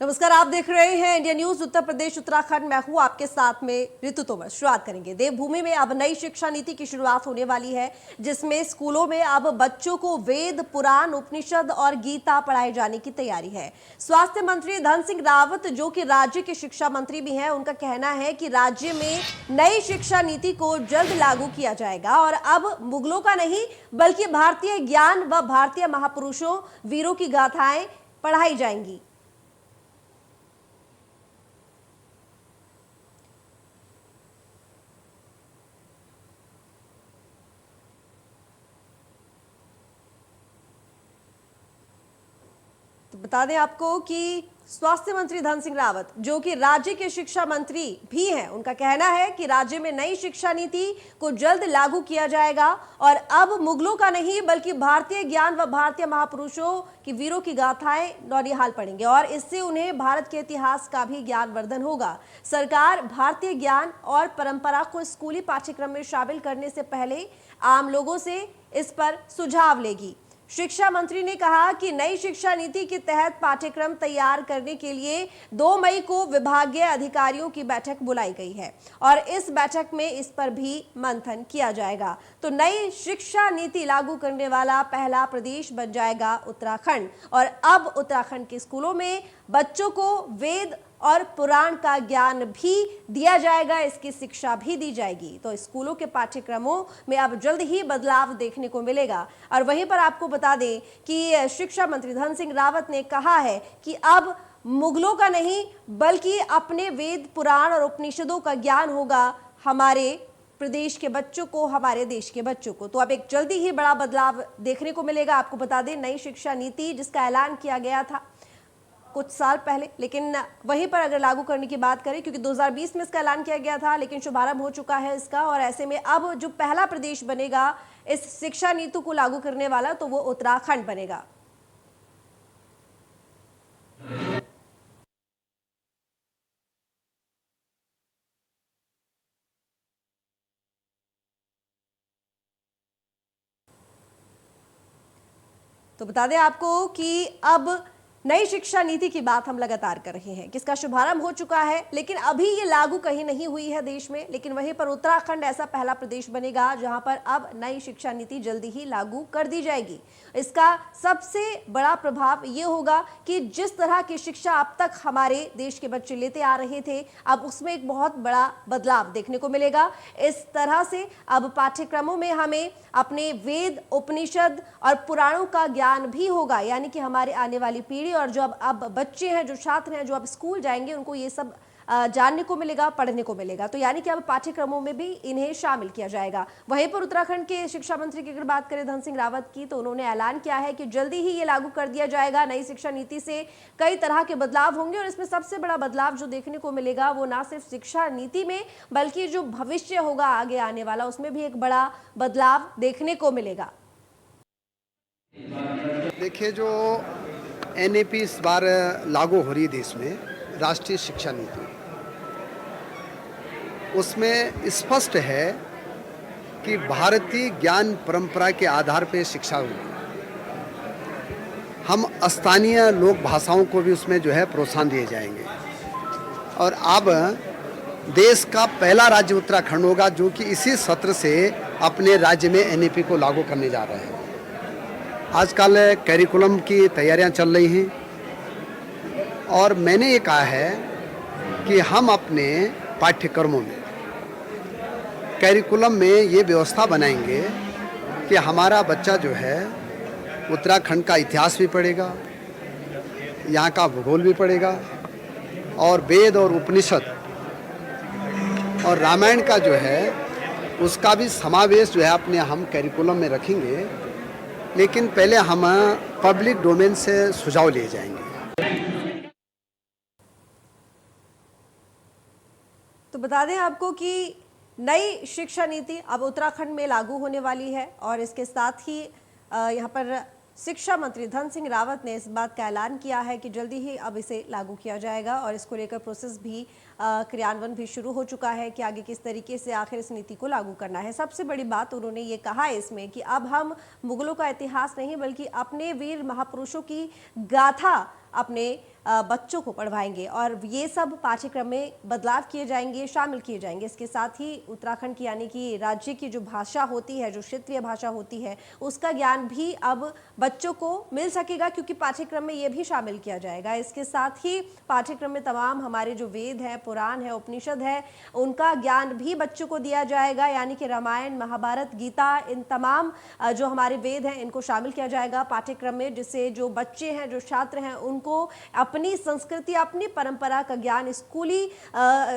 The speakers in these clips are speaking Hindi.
नमस्कार, आप देख रहे हैं इंडिया न्यूज उत्तर प्रदेश उत्तराखंड। मैं हूं आपके साथ में ऋतु तोमर। शुरुआत करेंगे। देवभूमि में अब नई शिक्षा नीति की शुरुआत होने वाली है, जिसमें स्कूलों में अब बच्चों को वेद, पुराण, उपनिषद और गीता पढ़ाए जाने की तैयारी है। स्वास्थ्य मंत्री धन सिंह रावत, जो कि राज्य के शिक्षा मंत्री भी हैं, उनका कहना है कि राज्य में नई शिक्षा नीति को जल्द लागू किया जाएगा और अब मुगलों का नहीं बल्कि भारतीय ज्ञान व भारतीय महापुरुषों, वीरों की गाथाएं पढ़ाई जाएंगी। तो बता दें आपको कि स्वास्थ्य मंत्री धन सिंह रावत, जो कि राज्य के शिक्षा मंत्री भी हैं, उनका कहना है कि राज्य में नई शिक्षा नीति को जल्द लागू किया जाएगा और अब मुगलों का नहीं बल्कि भारतीय ज्ञान व भारतीय महापुरुषों की, वीरों की गाथाएं नौनिहाल पढ़ेंगे और इससे उन्हें भारत के इतिहास का भी ज्ञानवर्धन होगा। सरकार भारतीय ज्ञान और परंपरा को स्कूली पाठ्यक्रम में शामिल करने से पहले आम लोगों से इस पर सुझाव लेगी। शिक्षा मंत्री ने कहा कि नई शिक्षा नीति के तहत पाठ्यक्रम तैयार करने के लिए 2 मई को विभागीय अधिकारियों की बैठक बुलाई गई है और इस बैठक में इस पर भी मंथन किया जाएगा। तो नई शिक्षा नीति लागू करने वाला पहला प्रदेश बन जाएगा उत्तराखंड और अब उत्तराखंड के स्कूलों में बच्चों को वेद और पुराण का ज्ञान भी दिया जाएगा, इसकी शिक्षा भी दी जाएगी। तो स्कूलों के पाठ्यक्रमों में अब जल्द ही बदलाव देखने को मिलेगा। और वहीं पर आपको बता दें कि शिक्षा मंत्री धन सिंह रावत ने कहा है कि अब मुगलों का नहीं बल्कि अपने वेद, पुराण और उपनिषदों का ज्ञान होगा हमारे प्रदेश के बच्चों को, हमारे देश के बच्चों को। तो अब एक जल्दी ही बड़ा बदलाव देखने को मिलेगा। आपको बता दें, नई शिक्षा नीति जिसका ऐलान किया गया था कुछ साल पहले, लेकिन वहीं पर अगर लागू करने की बात करें, क्योंकि 2020 में इसका ऐलान किया गया था, लेकिन शुभारंभ हो चुका है इसका और ऐसे में अब जो पहला प्रदेश बनेगा इस शिक्षा नीति को लागू करने वाला, तो वो उत्तराखंड बनेगा। तो बता दें आपको कि अब नई शिक्षा नीति की बात हम लगातार कर रहे हैं, किसका शुभारंभ हो चुका है, लेकिन अभी ये लागू कहीं नहीं हुई है देश में। लेकिन वहीं पर उत्तराखंड ऐसा पहला प्रदेश बनेगा जहां पर अब नई शिक्षा नीति जल्दी ही लागू कर दी जाएगी। इसका सबसे बड़ा प्रभाव ये होगा कि जिस तरह की शिक्षा अब तक हमारे देश के बच्चे लेते आ रहे थे, अब उसमें एक बहुत बड़ा बदलाव देखने को मिलेगा। इस तरह से अब पाठ्यक्रमों में हमें अपने वेद, उपनिषद और पुराणों का ज्ञान भी होगा, यानी कि हमारे आने वाली पीढ़ी और जो अब बच्चे हैं, जो छात्र हैं, जो अब स्कूल जाएंगे, उनको ये सब जानने को मिलेगा, पढ़ने को मिलेगा। तो यानी कि अब पाठ्यक्रमों में भी इन्हें शामिल किया जाएगा। वहीं पर उत्तराखंड के शिक्षा मंत्री की अगर बात करें धन सिंह रावत की, तो उन्होंने ऐलान किया है कि जल्दी ही ये लागू कर दिया जाएगा। नई शिक्षा नीति से कई तरह के बदलाव होंगे और इसमें सबसे बड़ा बदलाव जो देखने को मिलेगा वो ना सिर्फ शिक्षा नीति में बल्कि जो भविष्य होगा आगे आने वाला, उसमें भी एक बड़ा बदलाव देखने को मिलेगा। देखिए, जो एनईपी इस बार लागू हो रही है देश में, राष्ट्रीय शिक्षा नीति, उसमें स्पष्ट है कि भारतीय ज्ञान परंपरा के आधार पर शिक्षा होगी। हम स्थानीय लोक भाषाओं को भी उसमें जो है प्रोत्साहन दिए जाएंगे और अब देश का पहला राज्य उत्तराखंड होगा जो कि इसी सत्र से अपने राज्य में एनईपी को लागू करने जा रहे हैं। आजकल कैरिकुलम की तैयारियां चल रही हैं और मैंने ये कहा है कि हम अपने पाठ्यक्रमों में, कैरिकुलम में ये व्यवस्था बनाएंगे कि हमारा बच्चा जो है उत्तराखंड का इतिहास भी पढ़ेगा, यहाँ का भूगोल भी पढ़ेगा और वेद और उपनिषद और रामायण का जो है उसका भी समावेश जो है अपने हम कैरिकुलम में रखेंगे। लेकिन पहले हम पब्लिक डोमेन से सुझाव लिए जाएंगे। तो बता दें आपको कि नई शिक्षा नीति अब उत्तराखंड में लागू होने वाली है और इसके साथ ही यहाँ पर शिक्षा मंत्री धन सिंह रावत ने इस बात का ऐलान किया है कि जल्दी ही अब इसे लागू किया जाएगा और इसको लेकर प्रोसेस भी क्रियान्वयन भी शुरू हो चुका है कि आगे किस तरीके से आखिर इस नीति को लागू करना है। सबसे बड़ी बात उन्होंने ये कहा है इसमें कि अब हम मुगलों का इतिहास नहीं बल्कि अपने वीर महापुरुषों की गाथा अपने बच्चों को पढ़वाएंगे और ये सब पाठ्यक्रम में बदलाव किए जाएंगे, शामिल किए जाएंगे। इसके साथ ही उत्तराखंड की यानी कि राज्य की जो भाषा होती है, जो क्षेत्रीय भाषा होती है, उसका ज्ञान भी अब बच्चों को मिल सकेगा, क्योंकि पाठ्यक्रम में ये भी शामिल किया जाएगा। इसके साथ ही पाठ्यक्रम में तमाम हमारे जो वेद है, पुराण है, उपनिषद है, उनका ज्ञान भी बच्चों को दिया जाएगा, यानी कि रामायण, महाभारत, गीता, इन तमाम जो हमारे वेद हैं इनको शामिल किया जाएगा पाठ्यक्रम में, जिससे जो बच्चे हैं, जो छात्र हैं, उनको अपनी संस्कृति, अपनी परंपरा का ज्ञान स्कूली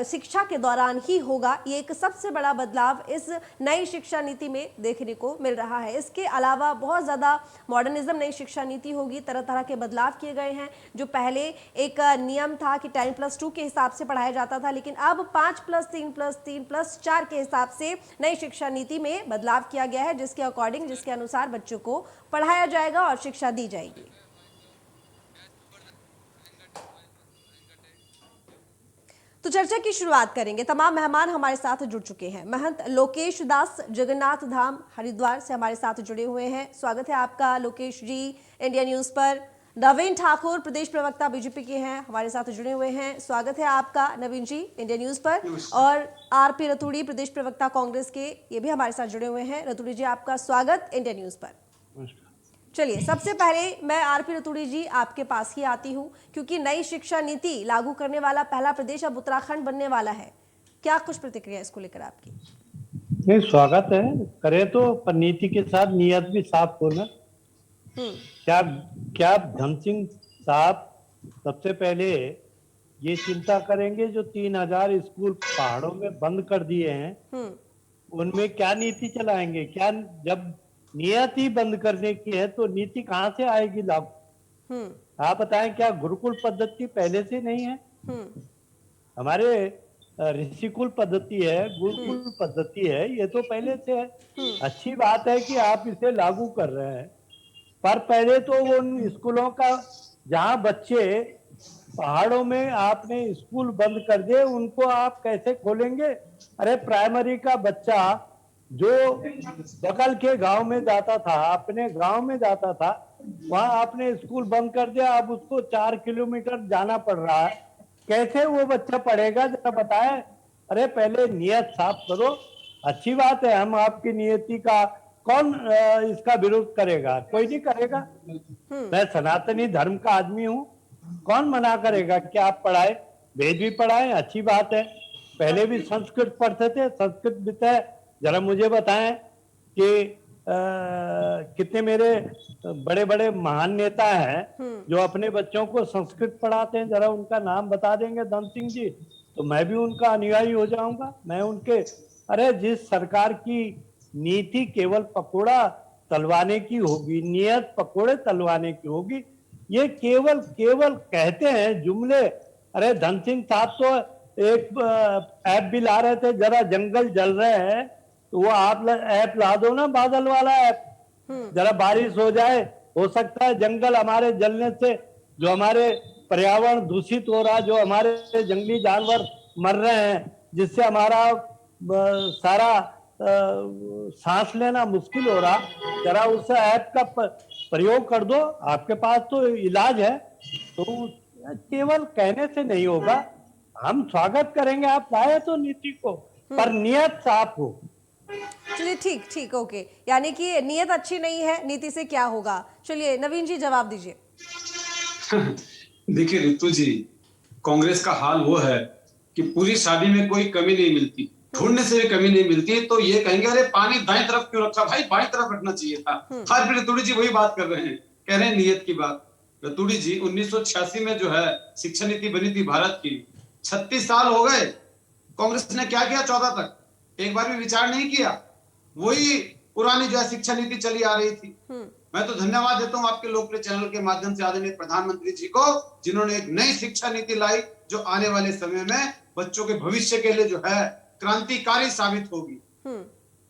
शिक्षा के दौरान ही होगा। ये एक सबसे बड़ा बदलाव इस नई शिक्षा नीति में देखने को मिल रहा है। इसके अलावा बहुत ज़्यादा मॉडर्निज्म नई शिक्षा नीति होगी, तरह तरह के बदलाव किए गए हैं। जो पहले एक नियम था कि 10+2 के हिसाब से पढ़ाया जाता था, लेकिन अब 5+3+3+4 के हिसाब से नई शिक्षा नीति में बदलाव किया गया है, जिसके अकॉर्डिंग, जिसके अनुसार बच्चों को पढ़ाया जाएगा और शिक्षा दी जाएगी। तो चर्चा की शुरुआत करेंगे। तमाम मेहमान हमारे साथ जुड़ चुके हैं। महंत लोकेश दास जगन्नाथ धाम हरिद्वार से हमारे साथ जुड़े हुए हैं। स्वागत है आपका लोकेश जी इंडिया न्यूज पर। नवीन ठाकुर प्रदेश प्रवक्ता बीजेपी के हैं, हमारे साथ जुड़े हुए हैं। स्वागत है आपका नवीन जी इंडिया न्यूज पर। और आरपी रतूड़ी प्रदेश प्रवक्ता कांग्रेस के, ये भी हमारे साथ जुड़े हुए हैं। रतूड़ी जी आपका स्वागत इंडिया न्यूज पर। चलिए, सबसे पहले मैं आरपी रतूड़ी जी आपके पास ही आती हूँ, क्योंकि नई शिक्षा नीति लागू करने वाला पहला प्रदेश अब उत्तराखंड बनने वाला है। क्या कुछ प्रतिक्रिया इसको लेकर आपकी? नहीं, स्वागत है, करें तो, पर नीति के साथ नियत भी साफ होना। क्या धन सिंह साहब सबसे पहले ये चिंता करेंगे जो 3000 स्कूल पहाड़ों में बंद कर दिए हैं, उनमें क्या नीति चलाएंगे? क्या जब नियत ही बंद करने की है तो नीति कहाँ से आएगी लागू? आप बताएं, क्या गुरुकुल पद्धति पहले से नहीं है? हमारे ऋषिकुल पद्धति है, गुरुकुल पद्धति है, ये तो पहले से है। अच्छी बात है कि आप इसे लागू कर रहे हैं, पर पहले तो उन स्कूलों का जहाँ बच्चे पहाड़ों में आपने स्कूल बंद कर दिए, उनको आप कैसे खोलेंगे? अरे प्राइमरी का बच्चा जो बगल के गांव में जाता था, अपने गांव में जाता था, वहां आपने स्कूल बंद कर दिया, अब उसको 4 किलोमीटर जाना पड़ रहा है। कैसे वो बच्चा पढ़ेगा, जरा बताएं। अरे पहले नियत साफ करो। अच्छी बात है, हम आपकी नियति का, कौन इसका विरोध करेगा? कोई नहीं करेगा। मैं सनातनी धर्म का आदमी हूँ, कौन मना करेगा कि आप पढ़ाए, वेद भी पढ़ाए, अच्छी बात है। पहले भी संस्कृत पढ़ते थे, संस्कृत भी है। जरा मुझे बताएं कि कितने मेरे बड़े बड़े महान नेता हैं जो अपने बच्चों को संस्कृत पढ़ाते हैं, जरा उनका नाम बता देंगे धन सिंह जी, तो मैं भी उनका अनुयायी हो जाऊंगा। मैं उनके, अरे जिस सरकार की नीति केवल पकोड़ा तलवाने की होगी, नियत पकोड़े तलवाने की होगी, ये केवल कहते हैं जुमले। अरे धन सिंह साहब तो एक ऐप भी ला रहे थे, जरा जंगल जल रहे हैं तो वो आप ऐप ला दो ना, बादल वाला ऐप, जरा बारिश हो जाए, हो सकता है जंगल हमारे जलने से जो हमारे पर्यावरण दूषित हो रहा, जो हमारे जंगली जानवर मर रहे हैं, जिससे हमारा सारा सांस लेना मुश्किल हो रहा, जरा उस ऐप का प्रयोग कर दो। आपके पास तो इलाज है, तो केवल कहने से नहीं होगा। हम स्वागत करेंगे आप लाए तो नीति को, पर नियत साफ हो। चलिए, ठीक, ओके, यानी कि नियत अच्छी नहीं है, नीति से क्या होगा? चलिए नवीन जी जवाब दीजिए। देखिए ऋतु जी, कांग्रेस का हाल वो है कि पूरी शादी में कोई कमी नहीं मिलती, ढूंढने से भी कमी नहीं मिलती, तो ये कहेंगे अरे पानी दाएं तरफ क्यों रखा भाई, बाएं तरफ रखना चाहिए था। आज भी रतूड़ी जी वही बात कर रहे हैं, कह रहे हैं नियत की बात। रतूड़ी जी 1986 में जो है शिक्षा नीति बनी थी भारत की, 36 साल हो गए, कांग्रेस ने क्या किया 14 तक? एक बार भी विचार नहीं किया। वही पुरानी जो है शिक्षा नीति चली आ रही थी। मैं तो धन्यवाद देता हूं आपके लोकप्रिय चैनल के माध्यम से आदरणीय प्रधानमंत्री जी को, जिन्होंने एक नई शिक्षा नीति लाई जो आने वाले समय में बच्चों के भविष्य के लिए जो है क्रांतिकारी साबित होगी।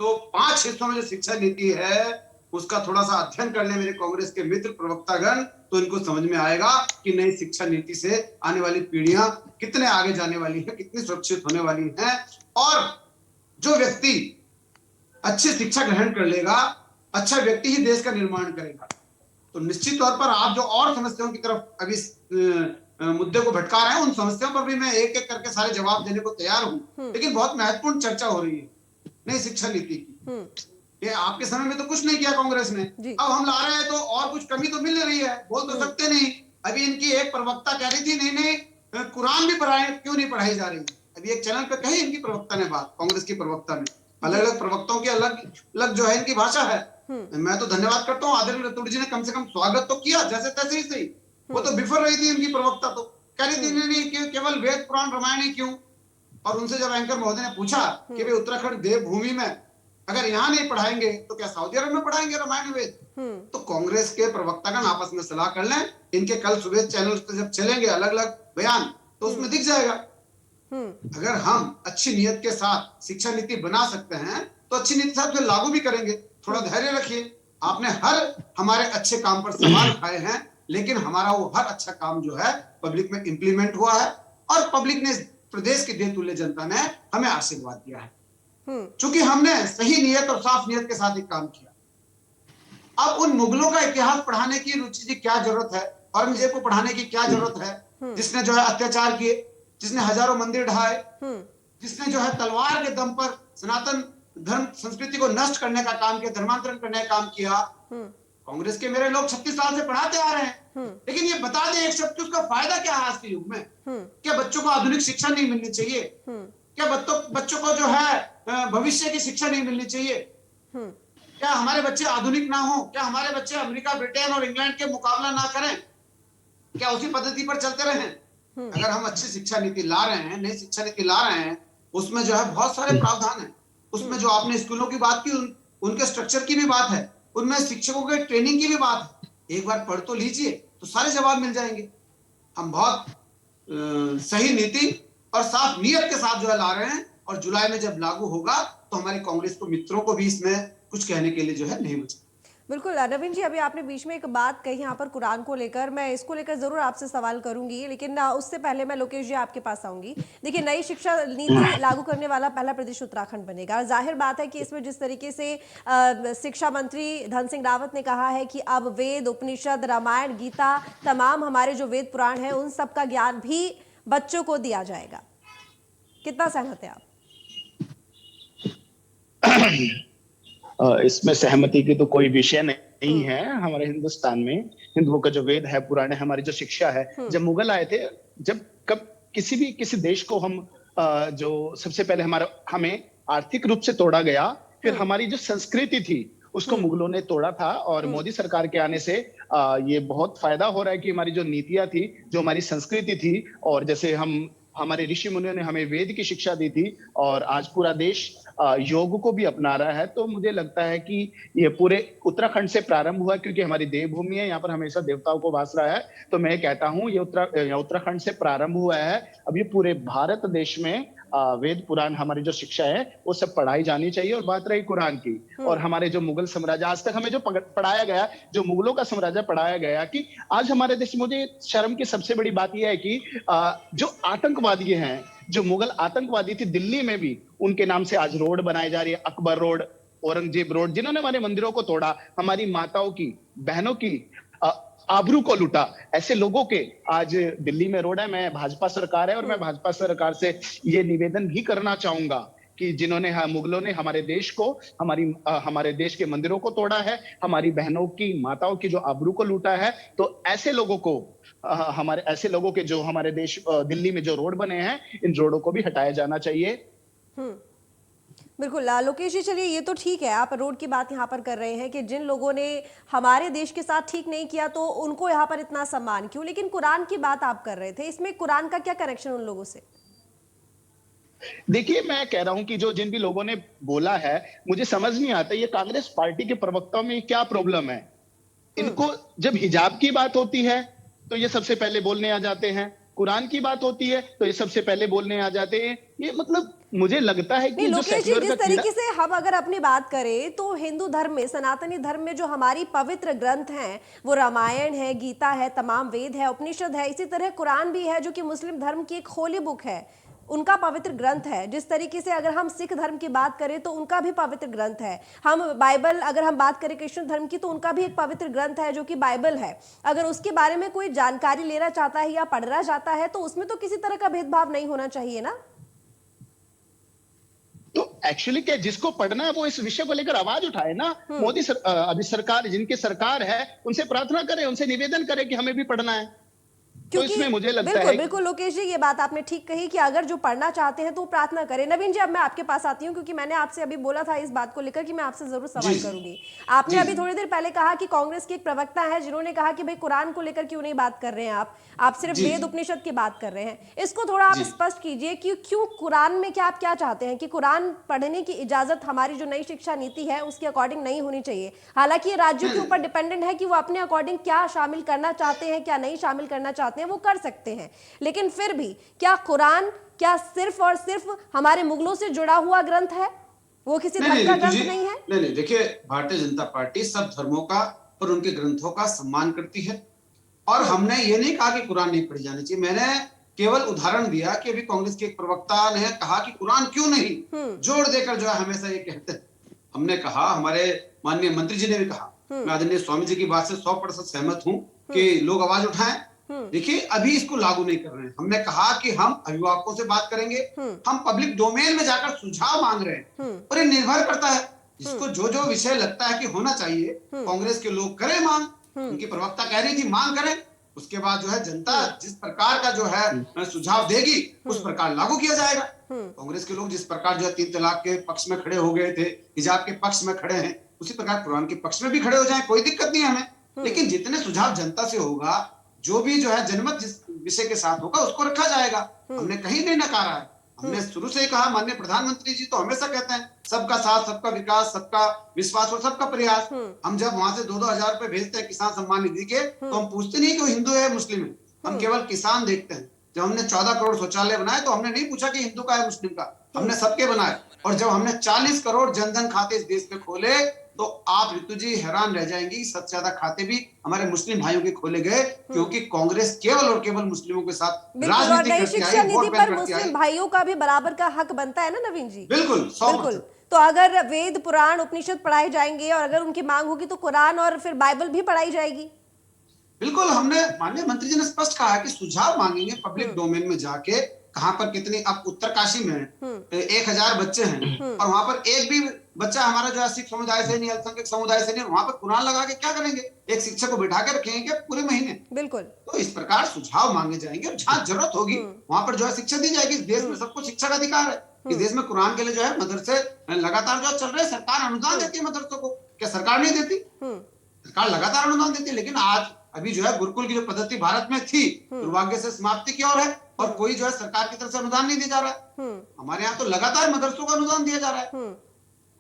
तो 5 हिस्सों में जो शिक्षा नीति है उसका थोड़ा सा अध्ययन करने मेरे कांग्रेस के मित्र प्रवक्तागण, तो इनको समझ में आएगा कि नई शिक्षा नीति से आने वाली पीढ़ियां कितने आगे जाने वाली है, कितनी सुरक्षित होने वाली है। और जो व्यक्ति अच्छी शिक्षा ग्रहण कर लेगा, अच्छा व्यक्ति ही देश का निर्माण करेगा। तो निश्चित तौर पर आप जो और समस्याओं की तरफ अभी मुद्दे को भटका रहे हैं, उन समस्याओं पर भी मैं एक एक करके सारे जवाब देने को तैयार हूँ। लेकिन बहुत महत्वपूर्ण चर्चा हो रही है नई शिक्षा नीति की। ये आपके समय में तो कुछ नहीं किया कांग्रेस ने, अब हम ला रहे हैं तो और कुछ कमी तो मिल रही है, बोल तो सकते नहीं। अभी इनकी एक प्रवक्ता कह रही थी नहीं नहीं कुरान भी क्यों नहीं पढ़ाई जा रही। अभी एक चैनल पे कही इनकी प्रवक्ता ने बात, कांग्रेस की प्रवक्ता ने। अलग अलग प्रवक्ताओं की अलग अलग जो है इनकी भाषा है। मैं तो धन्यवाद करता हूँ आदरणीय रतूड़ी जी ने कम से कम स्वागत तो किया, जैसे तैसे ही सही। वो तो बिफर रही थी इनकी प्रवक्ता, तो कह रही थी नहीं केवल वेद पुराण रामायण ही क्यों। और उनसे जब एंकर महोदय ने पूछा कि भाई उत्तराखंड देवभूमि में अगर यहाँ नहीं पढ़ाएंगे तो क्या सऊदी अरब में पढ़ाएंगे रामायण वेद। तो कांग्रेस के प्रवक्तागण आपस में सलाह कर लें, इनके कल सुबह चैनल पे जब चलेंगे अलग अलग बयान तो उसमें दिख जाएगा। अगर हम अच्छी नीयत के साथ शिक्षा नीति बना सकते हैं तो अच्छी नीति साथ जो लागू भी करेंगे। थोड़ा धैर्य रखिए, आपने हर हमारे अच्छे काम पर सवाल उठाए हैं, लेकिन हमारा वो हर अच्छा काम जो है पब्लिक में इंप्लीमेंट हुआ है और पब्लिक ने, प्रदेश की देवतुल्य जनता ने हमें आशीर्वाद दिया है, क्योंकि हमने सही नियत और साफ नियत के साथ एक काम किया। अब उन मुगलों का इतिहास पढ़ाने की रुचि जी क्या जरूरत है, औरंगजेब को पढ़ाने की क्या जरूरत है, जिसने जो है अत्याचार किए, जिसने हजारों मंदिर ढाए, जिसने जो है तलवार के दम पर सनातन धर्म संस्कृति को नष्ट करने का काम किया, धर्मांतरण करने का काम किया। कांग्रेस के मेरे लोग 36 साल से पढ़ाते आ रहे हैं, लेकिन ये बता दें एक शब्द, उसका फायदा क्या है आज के युग में। क्या बच्चों को आधुनिक शिक्षा नहीं मिलनी चाहिए? क्या बच्चों को जो है भविष्य की शिक्षा नहीं मिलनी चाहिए? क्या हमारे बच्चे आधुनिक ना हो? क्या हमारे बच्चे अमेरिका, ब्रिटेन और इंग्लैंड के मुकाबला ना करें? क्या उसी पद्धति पर चलते रहें? अगर हम अच्छी शिक्षा नीति ला रहे हैं, नई शिक्षा नीति ला रहे हैं, उसमें जो है बहुत सारे प्रावधान है। उसमें जो आपने स्कूलों की बात की, उनके स्ट्रक्चर की भी बात है, उनमें शिक्षकों के ट्रेनिंग की भी बात है। एक बार पढ़ तो लीजिए तो सारे जवाब मिल जाएंगे। हम बहुत सही नीति और साफ नियत के साथ जो है ला रहे हैं, और जुलाई में जब लागू होगा तो हमारे कांग्रेस को मित्रों को भी इसमें कुछ कहने के लिए जो है नहीं बचा। बिल्कुल नवीन जी, अभी आपने बीच में एक बात कही यहाँ पर कुरान को लेकर, मैं इसको लेकर जरूर आपसे सवाल करूंगी, लेकिन उससे पहले मैं लोकेश जी आपके पास आऊंगी। देखिए, नई शिक्षा नीति लागू करने वाला पहला प्रदेश उत्तराखंड बनेगा। जाहिर बात है कि इसमें जिस तरीके से शिक्षा मंत्री धन सिंह रावत ने कहा है कि अब वेद, उपनिषद, रामायण, गीता, तमाम हमारे जो वेद पुराण है उन सब का ज्ञान भी बच्चों को दिया जाएगा, कितना सहमत है आप? इसमें सहमति की तो कोई विषय नहीं है। हमारे हिंदुस्तान में हिंदुओं का जो वेद है, पुराने, हमारी जो शिक्षा है, जब मुगल आए थे, जब कब किसी देश को हम जो सबसे पहले हमें आर्थिक रूप से तोड़ा गया, फिर हमारी जो संस्कृति थी उसको मुगलों ने तोड़ा था। और मोदी सरकार के आने से ये बहुत फायदा हो रहा है कि हमारी जो नीतियां थी, जो हमारी संस्कृति थी, और जैसे हमारे ऋषि मुनियों ने हमें वेद की शिक्षा दी थी, और आज पूरा देश योग को भी अपना रहा है। तो मुझे लगता है कि ये पूरे उत्तराखंड से प्रारंभ हुआ, क्योंकि हमारी देवभूमि है, यहाँ पर हमेशा देवताओं को वास रहा है। तो मैं कहता हूँ ये उत्तराखंड से प्रारंभ हुआ है। अब ये पूरे भारत देश में वेद पुराण, हमारी जो शिक्षा है वो सब पढ़ाई जानी चाहिए। और बात रही कुरान की, और हमारे जो मुगल साम्राज्य, आज तक हमें जो पढ़ाया गया, जो मुगलों का साम्राज्य पढ़ाया गया, कि आज हमारे देश में मुझे शर्म की सबसे बड़ी बात यह है कि जो आतंकवादी हैं, जो मुगल आतंकवादी थे, दिल्ली में भी उनके नाम से आज रोड बनाई जा रही है, अकबर रोड, औरंगजेब रोड, जिन्होंने हमारे मंदिरों को तोड़ा, हमारी माताओं की, बहनों की आबरू को लूटा, ऐसे लोगों के आज दिल्ली में रोड है। मैं भाजपा सरकार है, और मैं भाजपा सरकार से ये निवेदन भी करना चाहूंगा कि जिन्होंने, मुगलों ने हमारे देश को, हमारे देश के मंदिरों को तोड़ा है, हमारी बहनों की, माताओं की जो आबरू को लूटा है, तो ऐसे लोगों को, ऐसे लोगों के जो हमारे देश दिल्ली में जो रोड बने हैं, इन रोडों को भी हटाया जाना चाहिए। बिल्कुल लोकेश जी, चलिए ये तो ठीक है, आप रोड की बात यहाँ पर कर रहे हैं कि जिन लोगों ने हमारे देश के साथ ठीक नहीं किया तो उनको यहाँ पर इतना सम्मान क्यों, लेकिन कुरान की बात आप कर रहे थे, इसमें कुरान का क्या कनेक्शन उन लोगों से? देखिए, मैं कह रहा हूं कि जिन भी लोगों ने बोला है, मुझे समझ नहीं आता ये कांग्रेस पार्टी के प्रवक्ताओं में क्या प्रॉब्लम है। इनको जब हिजाब की बात होती है तो ये सबसे पहले बोलने आ जाते हैं, कुरान की बात होती है तो ये सबसे पहले बोलने आ जाते हैं। ये मतलब मुझे लगता है कि लोकेश जी, जिस तरीके से हम अगर अपनी बात करें तो हिंदू धर्म में, सनातनी धर्म में जो हमारी पवित्र ग्रंथ हैं वो रामायण है, गीता है, तमाम वेद है, उपनिषद है, इसी तरह कुरान भी है जो कि मुस्लिम धर्म की एक होली बुक है। उनका पवित्र ग्रंथ है। जिस तरीके से अगर हम सिख धर्म की बात करें तो उनका भी पवित्र ग्रंथ है। हम बाइबल अगर हम बात करें कृष्ण धर्म की तो उनका भी एक पवित्र ग्रंथ है जो कि बाइबल है। अगर उसके बारे में कोई जानकारी लेना चाहता है या पढ़ना चाहता है तो उसमें तो किसी तरह का भेदभाव नहीं होना चाहिए ना। तो एक्चुअली क्या, जिसको पढ़ना है वो इस विषय को लेकर आवाज उठाए ना। अभी सरकार, जिनकी सरकार है, उनसे प्रार्थना करें, उनसे निवेदन करें कि हमें भी पढ़ना है। तो इसमें मुझे लगता बिल्कुल है बिल्कुल लोकेश जी, ये बात आपने ठीक कही कि अगर जो पढ़ना चाहते हैं तो प्रार्थना करें। नवीन जी, अब मैं आपके पास आती हूँ क्योंकि मैंने आपसे अभी बोला था इस बात को लेकर कि मैं आपसे जरूर सवाल करूंगी। आपने अभी थोड़ी देर पहले कहा कि कांग्रेस के एक प्रवक्ता है जिन्होंने कहा कि भाई कुरान को लेकर क्यों नहीं बात कर रहे हैं आप सिर्फ वेद उपनिषद की बात कर रहे हैं। इसको थोड़ा आप स्पष्ट कीजिए कि क्यों कुरान में क्या आप क्या चाहते हैं कि कुरान पढ़ने की इजाजत हमारी जो नई शिक्षा नीति है उसके अकॉर्डिंग नहीं होनी चाहिए। हालांकि ये राज्यों के ऊपर डिपेंडेंट है कि वो अपने अकॉर्डिंग क्या शामिल करना चाहते हैं, क्या नहीं शामिल करना चाहते हैं, वो कर सकते हैं। लेकिन फिर भी क्या कुरान क्या सिर्फ और सिर्फ हमारे मुगलों से जुड़ा हुआ ग्रंथ है? वो किसी धर्म का ग्रंथ नहीं है। नहीं, देखिए, भारतीय जनता पार्टी सब धर्मों का और उनके ग्रंथों का सम्मान करती है और हमने ये नहीं कहा कि कुरान नहीं पढ़ी जानी चाहिए। मैंने केवल उदाहरण दिया कि अभी कांग्रेस के एक प्रवक्ता ने कहा कि कुरान क्यों नहीं, जोड़ देकर जो है हमेशा ये कहते हैं। हमने कहा, हमारे माननीय मंत्री जी ने भी कहा, मैं आदरणीय स्वामी जी की बात से 100% सहमत हूं कि लोग आवाज उठाएं। देखिए, अभी इसको लागू नहीं कर रहे हैं। हमने कहा कि हम अभिभावकों से बात करेंगे, हम पब्लिक डोमेन में जाकर सुझाव मांग रहे हैं और ये निर्भर करता है जिसको जो विषय लगता है कि होना चाहिए, कांग्रेस के लोग करें मांग। उनकी प्रवक्ता कह रही थी मांग करें, उसके बाद जो है जनता जिस प्रकार का जो है सुझाव देगी उस प्रकार लागू किया जाएगा। कांग्रेस के लोग जिस प्रकार जो है 3 तलाक के पक्ष में खड़े हो गए थे, हिजाब के पक्ष में खड़े हैं, उसी प्रकार कुरान के पक्ष में भी खड़े हो जाए, कोई दिक्कत नहीं है हमें। लेकिन जितने सुझाव जनता से होगा, जो भी जो है जनमत जिस विषय के साथ होगा उसको रखा जाएगा। हमने कहीं नहीं नकारा है। हमने शुरू से ही कहा, माननीय प्रधानमंत्री जी तो हमेशा कहते हैं सबका साथ, सबका विकास, सबका विश्वास और सबका प्रयास। हम जब वहां से 2-2 हजार रुपए भेजते हैं किसान सम्मान निधि के, तो हम पूछते नहीं कि वो हिंदू है मुस्लिम है, हम केवल किसान देखते हैं। जब हमने 14 करोड़ शौचालय बनाए तो हमने नहीं पूछा कि हिंदू का है मुस्लिम का, हमने सबके बनाए। और जब हमने 40 करोड़ जनधन खाते इस देश में खोले तो आप ऋतु जी हैरान रह जाएंगी, सबसे ज्यादा खाते भी हमारे मुस्लिम भाइयों के खोले गए, क्योंकि कांग्रेस केवल और केवल मुस्लिमों के साथ राजनीति करती आई, वोट बैंक करती आई। मुस्लिम भाइयों का भी बराबर का हक बनता है ना नवीन जी। बिल्कुल 100%। तो अगर वेद पुराण उपनिषद पढ़ाए जाएंगे और अगर उनकी मांग होगी तो कुरान और फिर बाइबल भी पढ़ाई जाएगी। बिल्कुल, हमने माननीय मंत्री जी ने स्पष्ट कहा है कि सुझाव मांगेंगे पब्लिक डोमेन में जाके, कहां पर कितनी, अब उत्तरकाशी में 1000 बच्चे हैं और वहां पर एक भी बच्चा हमारा जो है सिख समुदाय से नहीं, अल्पसंख्यक समुदाय से नहीं, वहां पर कुरान लगा के क्या करेंगे? एक शिक्षक को बिठा के रखेंगे क्या पूरे महीने? बिल्कुल। तो इस प्रकार सुझाव मांगे जाएंगे और जहां जरूरत होगी वहां पर जो है शिक्षा दी जाएगी। इस देश में सबको शिक्षा का अधिकार है। इस देश में कुरान के लिए जो है मदरसे लगातार जो चल रहे हैं, सरकार अनुदान देती है मदरसों को, क्या सरकार नहीं देती? सरकार लगातार अनुदान देती है। लेकिन आज अभी जो है गुरुकुल की जो पद्धति भारत में थी, दुर्भाग्य से समाप्ति की ओर है और कोई जो है सरकार की तरफ से अनुदान नहीं दिया जा रहा है। हमारे यहाँ तो लगातार मदरसों को अनुदान दिया जा रहा है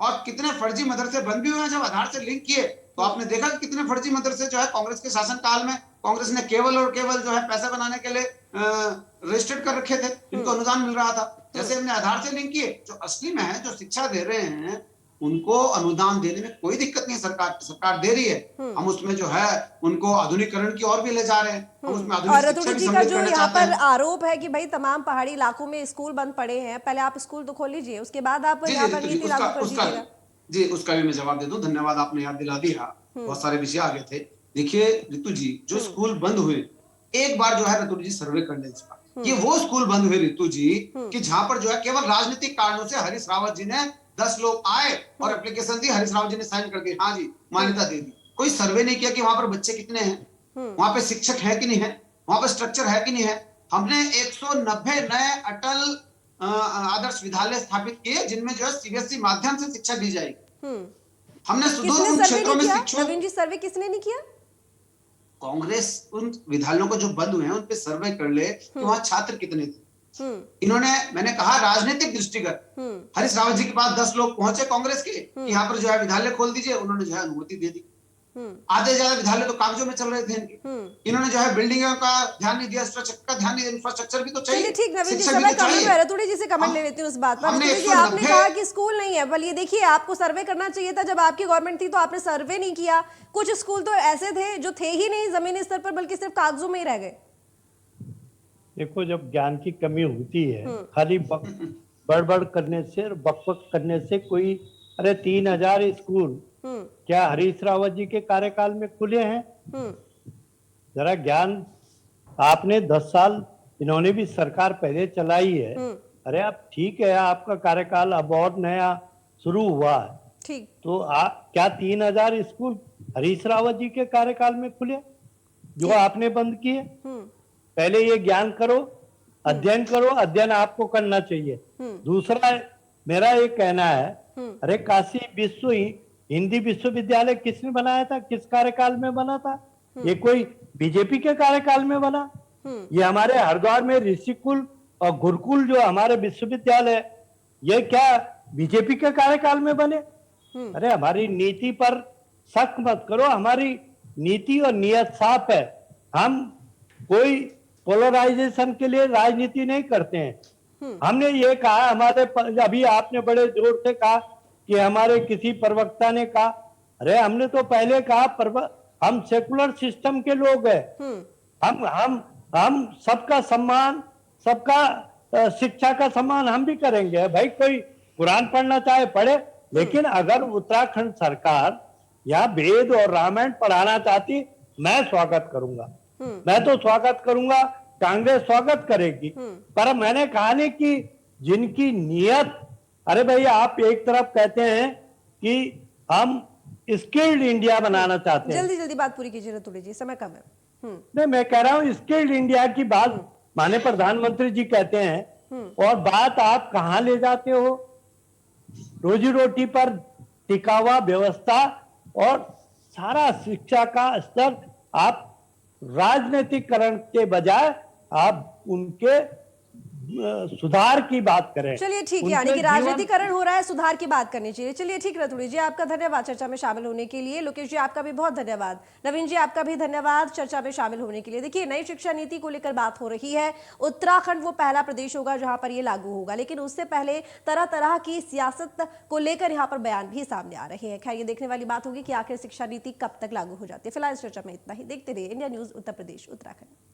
और कितने फर्जी मदरसे बंद भी हुए हैं। जब आधार से लिंक किए तो आपने देखा कि कितने फर्जी मदरसे जो है कांग्रेस के शासन काल में कांग्रेस ने केवल और केवल जो है पैसा बनाने के लिए रजिस्टर्ड कर रखे थे, इनको अनुदान मिल रहा था। जैसे हमने आधार से लिंक किए, जो असली में है, जो शिक्षा दे रहे हैं, उनको अनुदान देने में कोई दिक्कत नहीं है। सरकार दे रही है, हम उसमें जो है उनको आधुनिकीकरण की ओर भी ले जा रहे हैं। हम उसमें आधुनिक शिक्षा भी सम्मिलित करना चाहते हैं। आरोप है कि भाई तमाम पहाड़ी इलाकों में स्कूल बंद पड़े हैं, पहले आप स्कूल तो खोल लीजिए, उसके बाद आप यहाँ पर नीति लागू कर दीजिएगा। जी, उसका भी मैं जवाब दे दूं। धन्यवाद, आपने याद दिला दिया। बहुत सारे विषय आगे थे। देखिए ऋतु जी, जो स्कूल बंद हुए, एक बार जो है ऋतु जी सर्वे कर लें इसका। ये वो स्कूल बंद हुए ऋतु जी कि जहां पर जो है केवल राजनीतिक कारणों से हरीश रावत जी ने 10 लोग आए और एप्लीकेशन दी, हरीश रावत जी ने साइन कर दी, हाँ जी मान्यता दे दी। कोई सर्वे नहीं किया कि वहां पर बच्चे कितने हैं, वहां पे शिक्षक है कि नहीं है, वहां पर स्ट्रक्चर है कि नहीं है। हमने 190 नए अटल आदर्श विद्यालय स्थापित किए जिनमें जो है सीबीएसई माध्यम से शिक्षा दी जाएगी। हमने सुदूर उन क्षेत्रों में शिक्षकों, नवीन जी सर्वे किसने नहीं किया? कांग्रेस उन विद्यालयों को जो बंद हुए हैं उन पे सर्वे कर ले कि वहां छात्र कितने थे। इन्होंने, मैंने कहा राजनीतिक दृष्टिगत, हरीश रावत जी के पास 10 लोग पहुंचे कांग्रेस के कि यहाँ पर जो है विद्यालय खोल दीजिए, उन्होंने जो है अनुमति दे दी। आधे ज्यादा विद्यालय तो कागजों में चल रहे थे इनके। इन्होंने जो है बिल्डिंगों का ध्यान नहीं दिया, इंफ्रास्ट्रक्चर का ध्यान नहीं दिया। इंफ्रास्ट्रक्चर भी तो चाहिए। ठीक, नवीन जी समय कमेंट है, थोड़ी जी से कमेंट ले लेती हूँ उस बात पर। आपने कहा कि स्कूल नहीं है, बल ये देखिए आपको सर्वे करना चाहिए था जब आपकी गवर्नमेंट थी, तो आपने सर्वे नहीं किया। कुछ स्कूल तो ऐसे थे जो थे ही नहीं जमीनी स्तर पर, बल्कि सिर्फ कागजों में ही रह गए। देखो, जब ज्ञान की कमी होती है, खाली बड़बड़ करने से और बकबक करने से कोई, अरे 3,000 स्कूल क्या हरीश रावत जी के कार्यकाल में खुले हैं? जरा ज्ञान, आपने 10 साल, इन्होंने भी सरकार पहले चलाई है। अरे आप ठीक है, आपका कार्यकाल अब और नया शुरू हुआ है, ठीक। तो आप क्या 3,000 स्कूल हरीश रावत जी के कार्यकाल में खुले जो आपने बंद किए? पहले ये ज्ञान करो, अध्ययन करो, अध्ययन आपको करना चाहिए। दूसरा मेरा ये कहना है, अरे काशी हिंदी विश्वविद्यालय किसने बनाया था? किस कार्यकाल में बना था? ये कोई बीजेपी के कार्यकाल में बना? ये हमारे हरिद्वार में ऋषिकुल और गुरुकुल जो हमारे विश्वविद्यालय, ये क्या बीजेपी के कार्यकाल में बने? अरे हमारी नीति पर शक मत करो, हमारी नीति और नियत साफ है। हम कोई पोलराइजेशन के लिए राजनीति नहीं करते हैं। हमने ये कहा, अभी आपने बड़े जोर से कहा कि हमारे किसी प्रवक्ता ने कहा, अरे हमने तो पहले कहा हम सेकुलर सिस्टम के लोग हैं। हम सबका सम्मान, सबका शिक्षा का सम्मान हम भी करेंगे। भाई कोई कुरान पढ़ना चाहे पढ़े, लेकिन अगर उत्तराखंड सरकार या वेद और रामायण पढ़ाना चाहती, मैं स्वागत करूंगा। मैं तो स्वागत करूंगा, कांग्रेस स्वागत करेगी। पर मैंने कहा नहीं कि जिनकी नियत, अरे भाई आप एक तरफ कहते हैं कि हम स्किल्ड इंडिया बनाना चाहते हैं। जल्दी जल्दी बात पूरी कीजिए रतुड़ी जी, समय कम है। नहीं, मैं कह रहा हूँ स्किल्ड इंडिया की बात माने प्रधानमंत्री जी कहते हैं, और बात आप कहाँ ले जाते हो? रोजी रोटी पर टिका हुआ व्यवस्था और सारा शिक्षा का स्तर आप राजनीतिकरण के बजाय आप उनके सुधार की बात करें। चलिए ठीक है, यानी कि राजनीतिकरण हो रहा है, सुधार की बात करनी चाहिए। चलिए ठीक, रतुड़ी जी आपका धन्यवाद चर्चा में शामिल होने के लिए। लोकेश जी आपका भी बहुत धन्यवाद। नवीन जी आपका भी धन्यवाद चर्चा में शामिल होने के लिए। देखिए, नई शिक्षा नीति को लेकर बात हो रही है। उत्तराखंड वो पहला प्रदेश होगा जहां पर ये लागू होगा, लेकिन उससे पहले तरह तरह की सियासत को लेकर यहाँ पर बयान भी सामने आ रहे हैं। खैर, ये देखने वाली बात होगी कि आखिर शिक्षा नीति कब तक लागू हो जाती है। फिलहाल इस चर्चा में इतना ही। देखते रहिए इंडिया न्यूज उत्तर प्रदेश उत्तराखंड।